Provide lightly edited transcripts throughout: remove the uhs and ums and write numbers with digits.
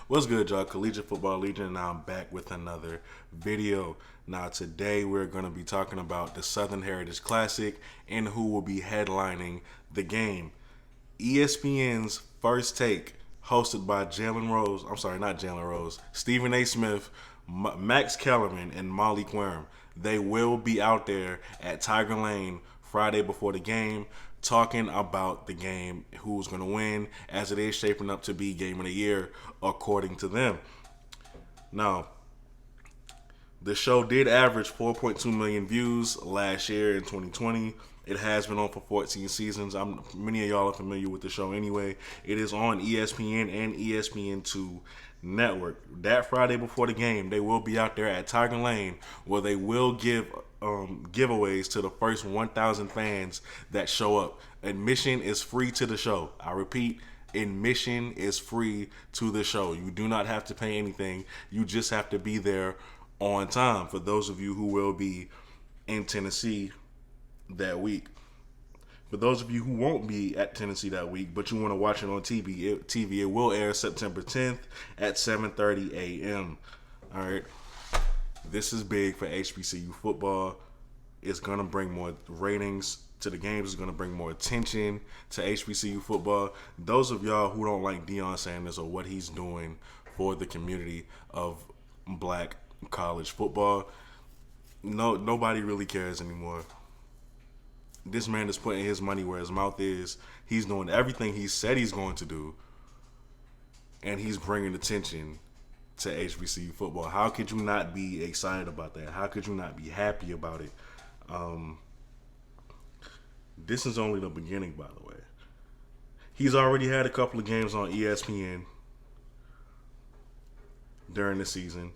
What's good, y'all? Collegiate Football Legion, and I'm back with another video. Now, today we're going to be talking about the Southern Heritage Classic and who will be headlining the game. ESPN's First Take, hosted by Stephen A. Smith, Max Kellerman, and Molly Querim. They will be out there at Tiger Lane Friday before the game, talking about the game, who's going to win, as it is shaping up to be game of the year, according to them. Now, the show did average 4.2 million views last year in 2020. It has been on for 14 seasons. Many of y'all are familiar with the show anyway. It is on ESPN and ESPN2 network. That Friday before the game, they will be out there at Tiger Lane, where they will give giveaways to the first 1,000 fans that show up. Admission is free to the show. I repeat, admission is free to the show. You do not have to pay anything. You just have to be there on time, for those of you who will be in Tennessee that week. For those of you who won't be at Tennessee that week, but you want to watch it on TV, it will air September 10th at 7:30 a.m. All right. This is big for HBCU football. It's going to bring more ratings to the games. It's going to bring more attention to HBCU football. Those of y'all who don't like Deion Sanders or what he's doing for the community of black college football, nobody really cares anymore. This man is putting his money where his mouth is. He's doing everything he said he's going to do, and he's bringing attention to HBCU football. How could you not be excited about that? How could you not be happy about it? This is only the beginning, by the way. He's already had a couple of games on ESPN during the season.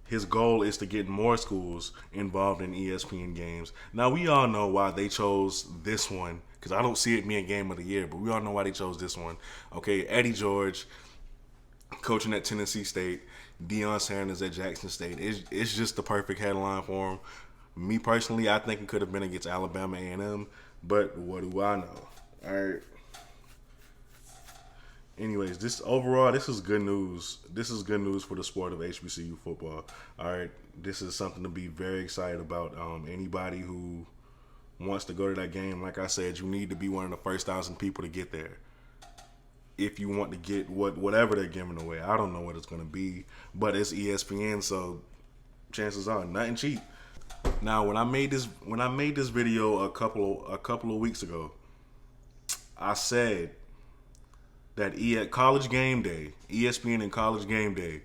His goal is to get more schools involved in ESPN games. Now, we all know why they chose this one, because I don't see it being game of the year, but we all know why they chose this one. Okay, Eddie George, coaching at Tennessee State, Deion Sanders at Jackson State. It's just the perfect headline for him. Me personally, I think it could have been against Alabama A&M, but what do I know? All right. Anyways, this is good news. This is good news for the sport of HBCU football. All right, this is something to be very excited about. Anybody who wants to go to that game, like I said, you need to be one of the first 1,000 people to get there. If you want to get whatever they're giving away, I don't know what it's going to be, but it's ESPN, so chances are nothing cheap. Now, when I made this video a couple of weeks ago, I said that College Game Day, ESPN and College Game Day,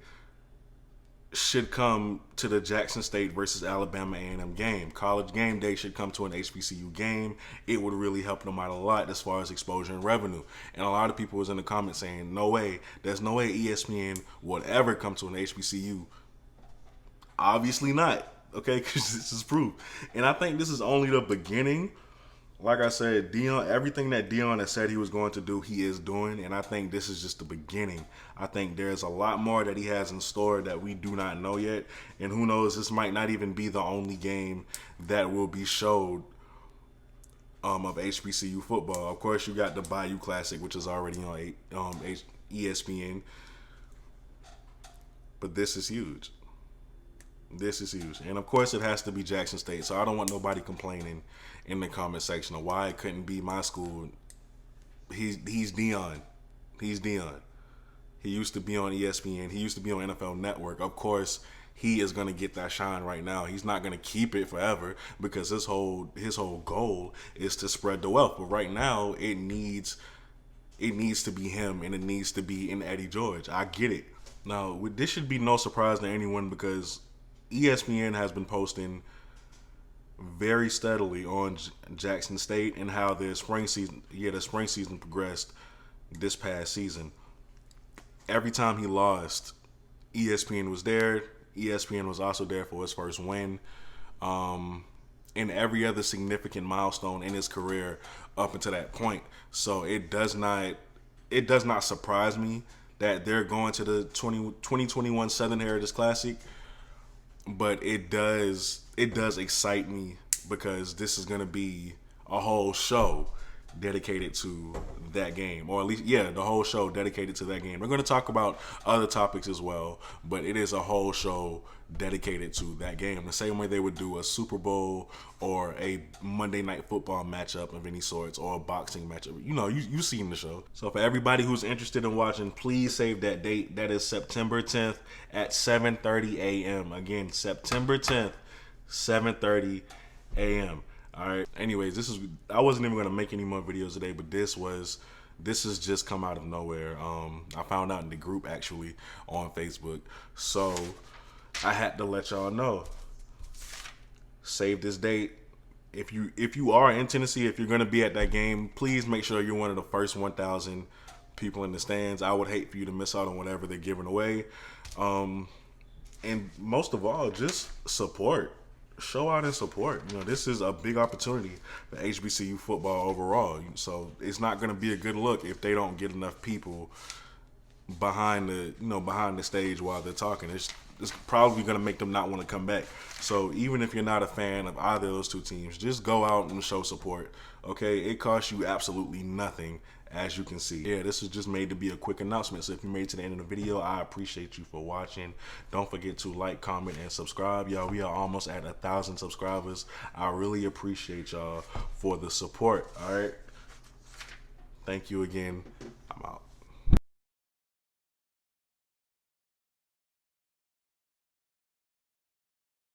should come to the Jackson State versus Alabama A&M game. College Game Day should come to an HBCU game. It would really help them out a lot as far as exposure and revenue. And a lot of people was in the comments saying, no way, there's no way ESPN would ever come to an HBCU. Obviously not, okay, because this is proof. And I think this is only the beginning. Like I said, everything that Deion has said he was going to do, he is doing, and I think this is just the beginning. I think there's a lot more that he has in store that we do not know yet, and who knows, this might not even be the only game that will be showed of HBCU football. Of course, you got the Bayou Classic, which is already on ESPN, but this is huge. This is huge. And of course it has to be Jackson State. So I don't want nobody complaining in the comment section of why it couldn't be my school. He's Deion. He's Deion. He used to be on ESPN. He used to be on NFL Network. Of course, he is going to get that shine right now. He's not going to keep it forever, because his whole goal is to spread the wealth. But right now it needs to be him, and it needs to be in Eddie George. I get it. Now, this should be no surprise to anyone, because ESPN has been posting very steadily on Jackson State and how the spring season progressed this past season. Every time he lost, ESPN was there. ESPN was also there for his first win, and every other significant milestone in his career up until that point. So it does not surprise me that they're going to the 2021 Southern Heritage Classic. But it does excite me, because this is going to be a whole show. dedicated to that game, or at least, yeah, the whole show dedicated to that game. We're going to talk about other topics as well, but it is a whole show dedicated to that game. The same way they would do a Super Bowl or a Monday Night Football matchup of any sorts, or a boxing matchup. You know, you've seen the show. So for everybody who's interested in watching, please save that date. That is September 10th at 7:30 a.m. Again, September 10th, 7:30 a.m. All right. Anyways, I wasn't even gonna make any more videos today, but this has just come out of nowhere. I found out in the group actually on Facebook, so I had to let y'all know. Save this date. If you are in Tennessee, if you're gonna be at that game, please make sure you're one of the first 1,000 people in the stands. I would hate for you to miss out on whatever they're giving away. And most of all, just support. Show out and support. You know, this is a big opportunity for HBCU football overall. So it's not going to be a good look if they don't get enough people behind the stage while they're talking. It's probably going to make them not want to come back. So even if you're not a fan of either of those two teams, just go out and show support. Okay, it costs you absolutely nothing, as you can see. Yeah, this is just made to be a quick announcement. So if you made it to the end of the video, I appreciate you for watching. Don't forget to like, comment, and subscribe. Y'all, we are almost at 1,000 subscribers. I really appreciate y'all for the support. All right. Thank you again. I'm out.